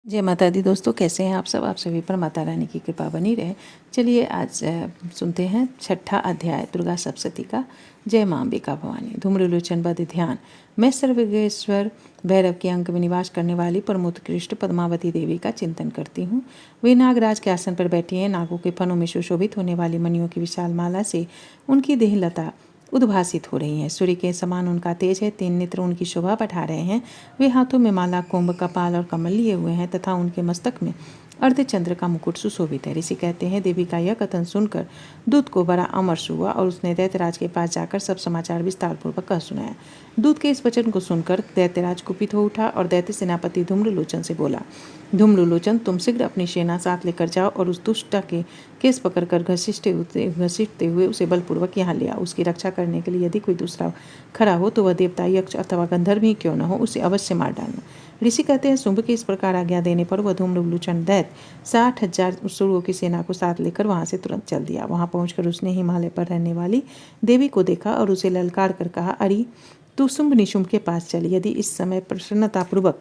जय माता दी दोस्तों, कैसे हैं आप सब। आप सभी पर माता रानी की कृपा बनी रहे। चलिए आज सुनते हैं छठा अध्याय दुर्गा सप्तशती का। जय मां अंबिका भवानी। धूम्रलोचन बद ध्यान। मैं सर्वेश्वर भैरव के अंक में निवास करने वाली परमोत्कृष्ट पद्मावती देवी का चिंतन करती हूँ। वे नागराज के आसन पर बैठी हैं। नागों के फनों में सुशोभित होने वाली मणियों की विशाल माला से उनकी देहलता उद्भासित हो रही हैं। सूर्य के समान उनका तेज है। 3 नेत्र उनकी शोभा बढ़ा रहे हैं। वे हाथों में माला, कुंभ, कपाल और कमल लिए हुए हैं तथा उनके मस्तक में अर्धचंद्र का मुकुट सुशोभित है। ऋषि कहते हैं, देवी का यह कथन सुनकर दूत को बड़ा अमर्ष हुआ और उसने दैत्यराज के पास जाकर सब समाचार विस्तार पूर्वक कह सुनाया। दूत के इस वचन को सुनकर दैत्यराज कुपित हो उठा और दैत्य सेनापति धूम्रलोचन से बोला, धूम्रलोचन, तुम शीघ्र अपनी सेना साथ लेकर जाओ और उस दुष्टा के केस पकड़कर घसीटते हुए उसे बलपूर्वक यहाँ ले आओ। उसकी रक्षा करने के लिए यदि कोई दूसरा खड़ा हो तो वह देवता, यक्ष अथवा गंधर्व ही क्यों न हो, उसे अवश्य मार डालना। ऋषि कहते हैं, शुंभ के इस प्रकार आज्ञा देने पर वह धूम्रलोचन दैत्य 60,000 असुरों की सेना को साथ लेकर वहां से तुरंत चल दिया। वहां पहुंचकर उसने हिमालय पर रहने वाली देवी को देखा और उसे ललकार कर कहा, अरे तू शुंभ निशुंभ के पास चल। यदि इस समय प्रसन्नतापूर्वक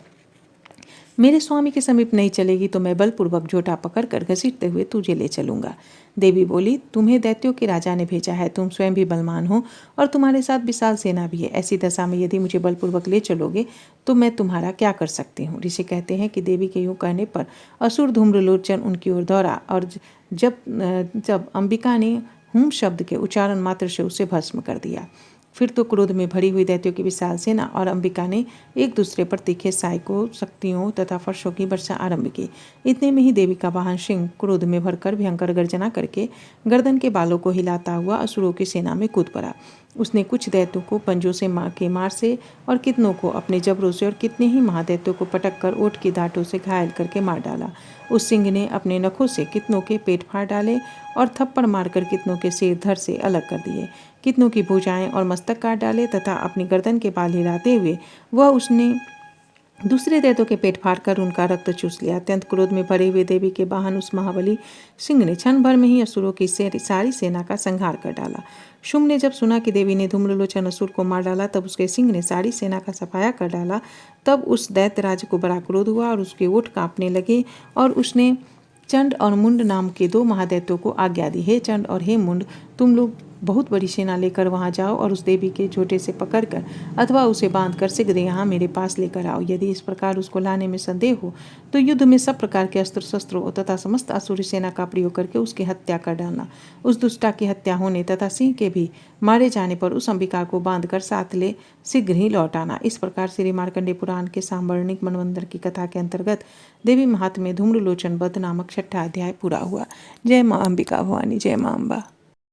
मेरे स्वामी के समीप नहीं चलेगी तो मैं बलपूर्वक झोटा पकड़कर घसीटते हुए तुझे ले चलूंगा। देवी बोली, तुम्हें दैत्यों के राजा ने भेजा है। तुम स्वयं भी बलवान हो और तुम्हारे साथ विशाल सेना भी है। ऐसी दशा में यदि मुझे बलपूर्वक ले चलोगे तो मैं तुम्हारा क्या कर सकती हूँ। ऋषि कहते हैं कि देवी के यूँ कहने पर असुर धूम्रलोचन उनकी ओर दौड़ा और जब अंबिका ने हुम शब्द के उच्चारण मात्र से उसे भस्म कर दिया। फिर तो क्रोध में भरी हुई दैत्यों की विशाल सेना और अंबिका ने एक दूसरे पर तीखे सहायकों, शक्तियों तथा फर्शों की वर्षा आरंभ की। इतने में ही देवी का वाहन सिंह क्रोध में भरकर भयंकर गर्जना करके गर्दन के बालों को हिलाता हुआ असुरों की सेना में कूद पड़ा। उसने कुछ दैत्यों को पंजों से मार से और कितनों को अपने जबरों से और कितने ही महादैत्यों को पटक कर ओठ की दांतों से घायल करके मार डाला। उस सिंह ने अपने नखों से कितनों के पेट फाड़ डाले और थप्पड़ मारकर कितनों के सिर धड़ से अलग कर दिए। कितनों की भुजाएं और मस्तक काट डाले तथा अपनी गर्दन के बाल हिलाते हुए वह उसने दूसरे दैत्यों के पेट फाड़कर उनका रक्त चूस लिया। अत्यंत क्रोध में भरे हुए देवी के वाहन उस महाबली सिंह ने क्षण भर में ही असुरों की सारी सेना का संहार कर डाला। शुंभ ने जब सुना कि देवी ने धूम्रलोचन असुर को मार डाला तब उसके सिंह ने सारी सेना का सफाया कर डाला। तब उस दैत्यराज को बड़ा क्रोध हुआ और उसके ओठ कांपने लगे और उसने चंड और मुंड नाम के 2 महादैत्यों को आज्ञा दी, हे चंड और हे मुंड, तुम लोग बहुत बड़ी सेना लेकर वहां जाओ और उस देवी के झोटे से पकड़कर अथवा उसे बांधकर शीघ्र यहाँ मेरे पास लेकर आओ। यदि इस प्रकार उसको लाने में संदेह हो तो युद्ध में सब प्रकार के अस्त्र शस्त्रों तथा समस्त आसुरी सेना का प्रयोग करके उसकी हत्या कर डालना। उस दुष्टा की हत्या होने तथा सिंह के भी मारे जाने पर उस अंबिका को बांधकर साथ ले शीघ्र ही लौट आना। इस प्रकार श्री मार्कंडेय पुराण के सांबर्णिक मनवंतर की कथा के अंतर्गत देवी महात्म्य धूम्रलोचन बध नामक छठा अध्याय पूरा हुआ। जय मां अंबिका भवानी। जय मां अम्बा।